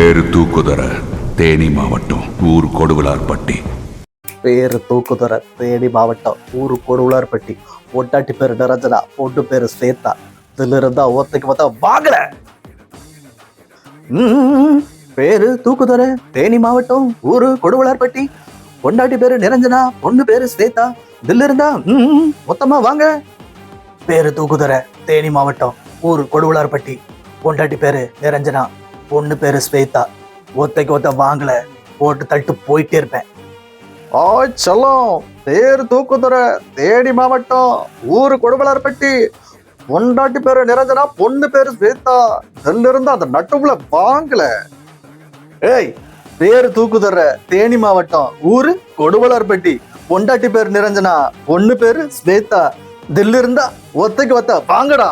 பேரு தூக்குதர, தேனி மாவட்டம், ஊர் கொடுவிலார்பட்டி. பேரு தூக்குதுற, தேனி மாவட்டம், ஊரு கொடுவிலார்பட்டி. பொட்டாட்டி பேரு நிரஞ்சனா, பொண்ணு பேரு ஸ்வேதா. இதுல இருந்தா ஒத்தைக்கு பார்த்தா வாங்கல. பேரு தூக்குதுற, தேனி மாவட்டம், ஊரு கொடுவிலார்பட்டி. பொண்டாட்டி பேரு நிரஞ்சனா, பொண்ணு பேரு ஸ்வேதா. இதுல இருந்தா மொத்தமா வாங்க. பேரு தூக்குதுற, தேனி மாவட்டம், ஊரு கொடுவிலார்பட்டி. பொண்டாட்டி பேரு நிரஞ்சனா, பொண்ணு பேரு ஸ்வேதா. ஒத்தைக்கு ஒத்த வாங்கல, போட்டு தட்டு போயிட்டே இருப்பேன். செல்லம், பேரு தூக்குதுற, தேனி மாவட்டம், ஊரு கொடுவிலார்பட்டி. பொண்டாட்டி பேரு நிரஞ்சனா, பொண்ணு பேரு ஸ்வேதா. இதுல இருந்து அந்த நட்டுக்குள்ள வாங்கல. ஏய், பேரு தூக்குதுற, தேனி மாவட்டம், ஊரு கொடுவிலார்பட்டி. பொண்டாட்டி பேரு நிரஞ்சனா, பொண்ணு பேரு ஸ்வேதா. இதுல இருந்தா ஒத்தைக்கு ஒத்த வாங்கடா.